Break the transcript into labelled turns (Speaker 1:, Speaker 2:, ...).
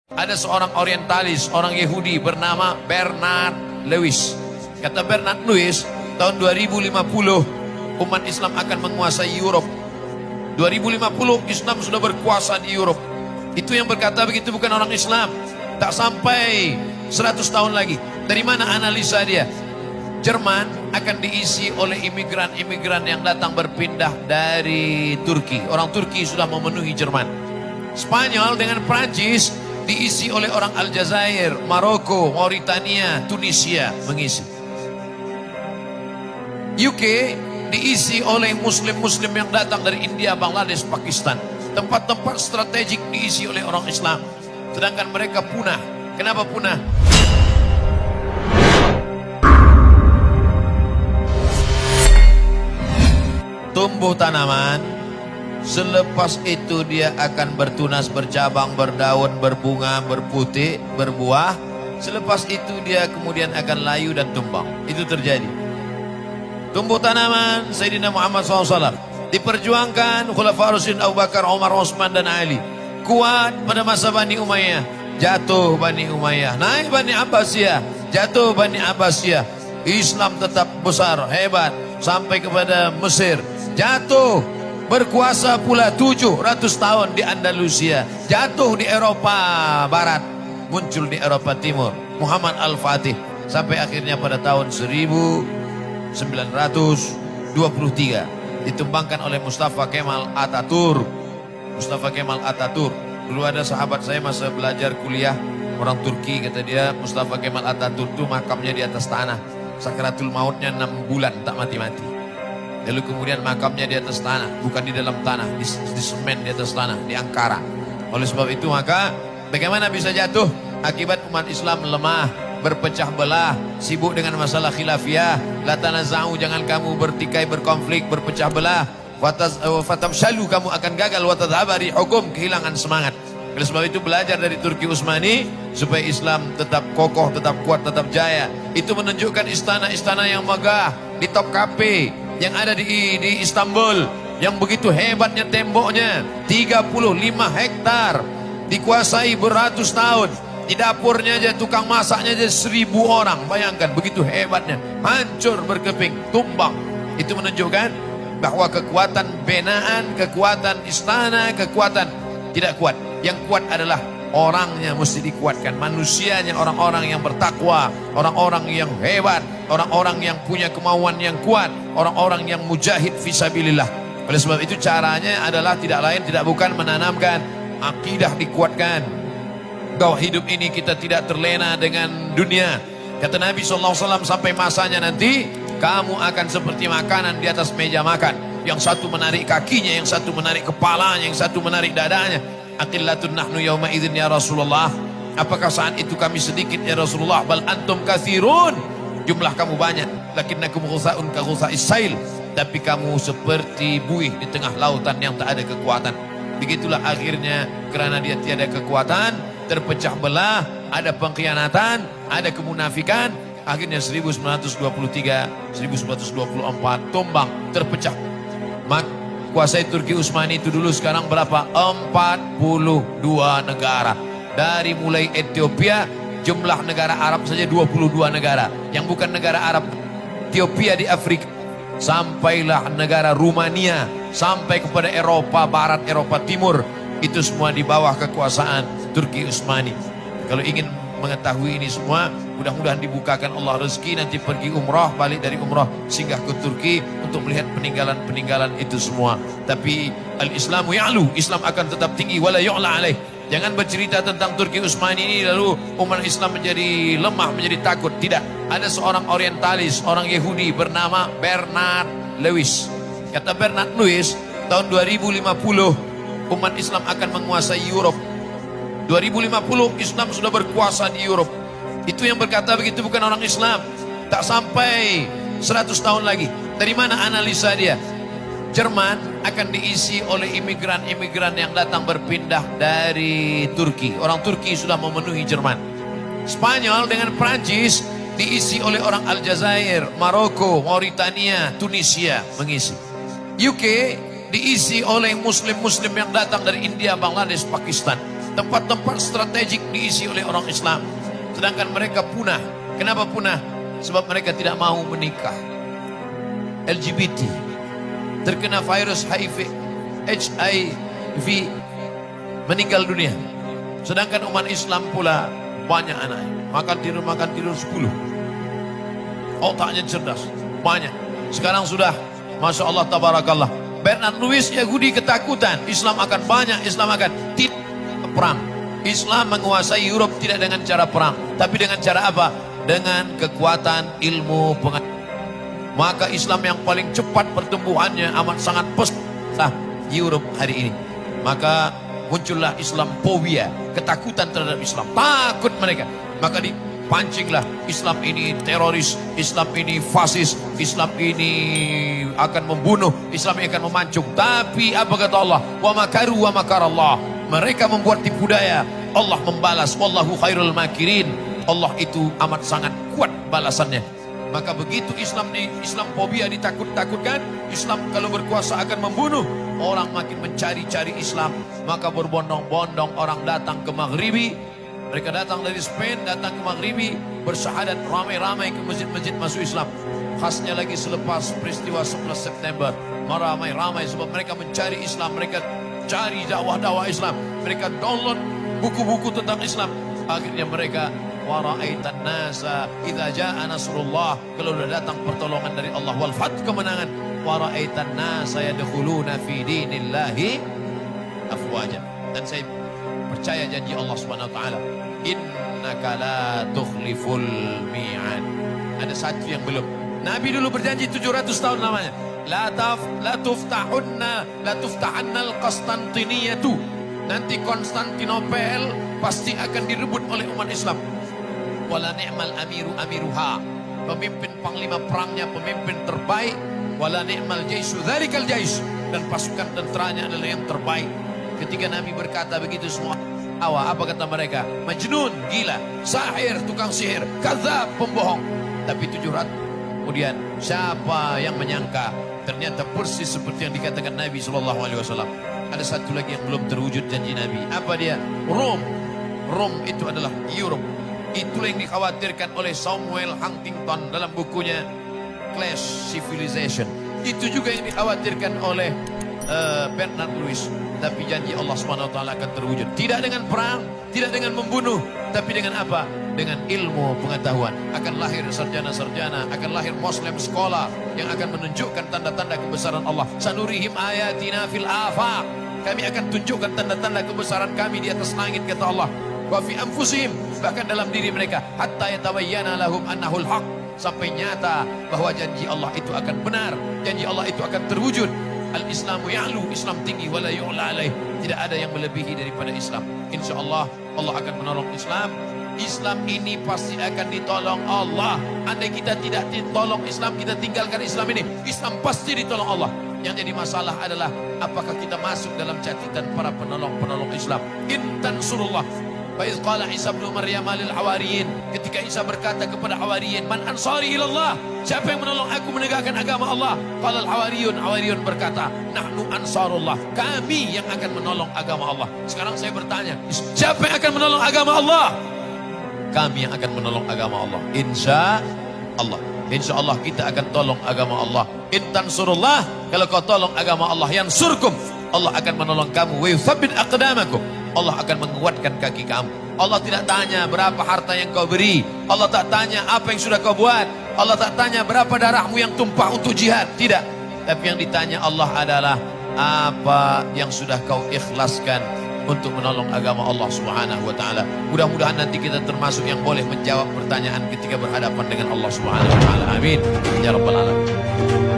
Speaker 1: Ada seorang orientalis, orang Yahudi bernama Bernard Lewis. Kata Bernard Lewis, tahun 2050 umat Islam akan menguasai Europe. 2050 Islam sudah berkuasa di Europe. Itu yang berkata begitu bukan orang Islam. Tak sampai 100 tahun lagi. Dari mana analisa dia? Jerman akan diisi oleh imigran-imigran yang datang berpindah dari Turki. Orang Turki sudah memenuhi Jerman. Spanyol dengan Prancis diisi oleh orang Aljazair, Maroko, Mauritania, Tunisia mengisi. UK diisi oleh muslim-muslim yang datang dari India, Bangladesh, Pakistan. Tempat-tempat strategik diisi oleh orang Islam. Sedangkan mereka punah. Kenapa punah? Tumbuh tanaman, selepas itu dia akan bertunas, bercabang, berdaun, berbunga, berputih, berbuah. Selepas itu dia kemudian akan layu dan tumbang. Itu terjadi. Tumbuh tanaman Sayyidina Muhammad SAW diperjuangkan Khulafaur Rasyidin Abu Bakar, Umar, Utsman dan Ali. Kuat pada masa Bani Umayyah, jatuh Bani Umayyah. Naik Bani Abbasiyah, jatuh Bani Abbasiyah. Islam tetap besar, hebat sampai kepada Mesir. Jatuh, berkuasa pula 700 tahun di Andalusia. Jatuh di Eropa Barat, muncul di Eropa Timur Muhammad Al-Fatih. Sampai akhirnya pada tahun 1923 ditumbangkan oleh Mustafa Kemal Atatürk. Mustafa Kemal Atatürk. Dulu ada sahabat saya masa belajar kuliah, orang Turki, kata dia Mustafa Kemal Atatürk itu makamnya di atas tanah. Sakratul mautnya 6 bulan tak mati-mati. Lalu kemudian makamnya di atas tanah, bukan di dalam tanah, di semen di atas tanah, di Ankara. Oleh sebab itu maka bagaimana bisa jatuh? Akibat umat Islam lemah, berpecah belah, sibuk dengan masalah khilafiyah. La tanaza'u, jangan kamu bertikai, berkonflik, berpecah belah. Fatamshalu, kamu akan gagal. Wa tadhhaba rihukum, kehilangan semangat. Oleh sebab itu belajar dari Turki Utsmani supaya Islam tetap kokoh, tetap kuat, tetap jaya. Itu menunjukkan istana-istana yang megah di Topkapi yang ada di Istanbul, yang begitu hebatnya temboknya 35 hektar, dikuasai beratus tahun. Di dapurnya aja, tukang masaknya aja 1000 orang. Bayangkan begitu hebatnya, hancur berkeping, tumbang. Itu menunjukkan bahwa kekuatan binaan, kekuatan istana, kekuatan tidak kuat. Yang kuat adalah orangnya, mesti dikuatkan. Manusianya, orang-orang yang bertakwa, orang-orang yang hebat, orang-orang yang punya kemauan yang kuat, orang-orang yang mujahid fisabilillah. Oleh sebab itu caranya adalah tidak lain tidak bukan menanamkan akidah, dikuatkan bahwa hidup ini kita tidak terlena dengan dunia. Kata Nabi SAW, sampai masanya nanti kamu akan seperti makanan di atas meja makan. Yang satu menarik kakinya, yang satu menarik kepalanya, yang satu menarik dadanya. Aqillatun nahnu yawma idzin ya Rasulullah. Apakah saat itu kami sedikit ya Rasulullah? Bal antum katsirun. Jumlah kamu banyak. Lakinnakum ghusaun ka ghusa'is sail. Tapi kamu seperti buih di tengah lautan yang tak ada kekuatan. Begitulah akhirnya, kerana dia tiada kekuatan, terpecah belah, ada pengkhianatan, ada kemunafikan. Akhirnya 1923, 1924 tumbang, terpecah. Kuasai Turki Utsmani itu dulu, sekarang berapa? 42 negara. Dari mulai Ethiopia, jumlah negara Arab saja 22 negara. Yang bukan negara Arab, Ethiopia di Afrika. Sampailah negara Rumania, sampai kepada Eropa Barat, Eropa Timur. Itu semua di bawah kekuasaan Turki Utsmani. Kalau ingin mengetahui ini semua, mudah-mudahan dibukakan Allah rezeki, nanti pergi umrah, balik dari umrah singgah ke Turki untuk melihat peninggalan-peninggalan itu semua. Tapi al-Islamu ya'lu, Islam akan tetap tinggi, wala yu'la alaih. Jangan bercerita tentang Turki Utsmani ini lalu umat Islam menjadi lemah, menjadi takut. Tidak. Ada seorang orientalis, orang Yahudi bernama Bernard Lewis. Kata Bernard Lewis, tahun 2050 umat Islam akan menguasai Europe. 2050 Islam sudah berkuasa di Europe. Itu yang berkata begitu bukan orang Islam. Tak sampai 100 tahun lagi. Dari mana analisa dia? Jerman akan diisi oleh imigran-imigran yang datang berpindah dari Turki. Orang Turki sudah memenuhi Jerman. Spanyol dengan Prancis diisi oleh orang Aljazair, Maroko, Mauritania, Tunisia mengisi. UK diisi oleh muslim-muslim yang datang dari India, Bangladesh, Pakistan. Tempat-tempat strategik diisi oleh orang Islam. Sedangkan mereka punah. Kenapa punah? Sebab mereka tidak mau menikah. LGBT, terkena virus HIV, meninggal dunia. Sedangkan umat Islam pula banyak anak. Makan tidur 10. Otaknya cerdas, banyak. Sekarang sudah, Masya Allah, tabarakallah. Bernard Lewis Yahudi ketakutan, Islam akan banyak, Islam akan tidak perang. Islam menguasai Europe tidak dengan cara perang, tapi dengan cara apa? Dengan kekuatan ilmu pengetahuan. Maka Islam yang paling cepat pertumbuhannya amat sangat pesat Europe hari ini. Maka muncullah Islamophobia, ketakutan terhadap Islam, takut mereka. Maka dipancinglah Islam ini teroris, Islam ini fasis, Islam ini akan membunuh, Islam ini akan memancung. Tapi apa kata Allah? Wa makaru wa makarallah. Mereka membuat tipu daya, Allah membalas. Wallahu khairul makirin. Allah itu amat sangat kuat balasannya. Maka begitu Islamophobia ditakut-takutkan, Islam kalau berkuasa akan membunuh. Orang makin mencari-cari Islam, maka berbondong-bondong orang datang ke Maghribi. Mereka datang dari Spain, datang ke Maghribi, bersyahadat ramai-ramai ke masjid-masjid masuk Islam. Khasnya lagi selepas peristiwa 11 September, ramai-ramai sebab mereka mencari Islam, mereka cari dakwah-dakwah Islam, mereka download buku-buku tentang Islam. Akhirnya mereka wara'aitan nasa idza jaa nasrullah, kalau sudah datang pertolongan dari Allah, wal fath, kemenangan, wara'aitan nasa yadkhuluna fi dinillahi afwaja. Dan saya percaya janji Allah Subhanahu wa taala, innaka la tukhliful mi'ad. Ada satu yang belum. Nabi dulu berjanji 700 tahun namanya. La tuftahanna al-Qastantiniyatu. Nanti Konstantinopel pasti akan direbut oleh umat Islam. Wala ni'mal amiru amiruha. Pemimpin panglima perangnya pemimpin terbaik. Wala ni'mal jaisu dzalikal jais. Dan pasukan tenteranya adalah yang terbaik. Ketika Nabi berkata begitu, semua apa kata mereka? Majnun, gila, sahir, tukang sihir, kadzab, pembohong. Tapi 700 kemudian siapa yang menyangka ternyata persis seperti yang dikatakan Nabi SAW. Ada satu lagi yang belum terwujud janji Nabi. Apa dia? Rom itu adalah Europe. Itulah yang dikhawatirkan oleh Samuel Huntington dalam bukunya Clash Civilization. Itu juga yang dikhawatirkan oleh Bernard Lewis. Tapi janji Allah SWT akan terwujud. Tidak dengan perang, tidak dengan membunuh, tapi dengan apa? Dengan ilmu pengetahuan. Akan lahir sarjana-sarjana, akan lahir Muslim sekolah yang akan menunjukkan tanda-tanda kebesaran Allah. Sanurihim ayatina fil afaq. Kami akan tunjukkan tanda-tanda kebesaran kami di atas langit, kata Allah. Wa fi anfusihim, bahkan dalam diri mereka, hatta yatabayyana lahum annahul haq, sampai nyata bahwa janji Allah itu akan benar, janji Allah itu akan terwujud. Al-Islamu ya'lu, Islam tinggi, wala yu'la alaih. Tidak ada yang melebihi daripada Islam. InsyaAllah Allah akan menolong Islam. Islam ini pasti akan ditolong Allah. Andai kita tidak ditolong Islam, kita tinggalkan Islam ini, Islam pasti ditolong Allah. Yang jadi masalah adalah apakah kita masuk dalam catatan para penolong-penolong Islam. In tansurullah. Faiz qala Isa bin Maryam lil hawariyin, ketika Isa berkata kepada hawariyin, man ansari ilallah, siapa yang menolong aku menegakkan agama Allah? Qala al hawariyun berkata, nahnu ansarullah, kami yang akan menolong agama Allah. Sekarang saya bertanya, siapa yang akan menolong agama Allah? Kami yang akan menolong agama Allah. Insya Allah kita akan tolong agama Allah. In tansurullah, kalau kau tolong agama Allah, yansurkum, Allah akan menolong kamu. Wa yuthabbit aqdamakum, Allah akan menguatkan kaki kamu. Allah tidak tanya berapa harta yang kau beri. Allah tak tanya apa yang sudah kau buat. Allah tak tanya berapa darahmu yang tumpah untuk jihad. Tidak. Tapi yang ditanya Allah adalah apa yang sudah kau ikhlaskan untuk menolong agama Allah Subhanahu wa taala. Mudah-mudahan nanti kita termasuk yang boleh menjawab pertanyaan ketika berhadapan dengan Allah Subhanahu wa taala. Amin ya rabbal alamin.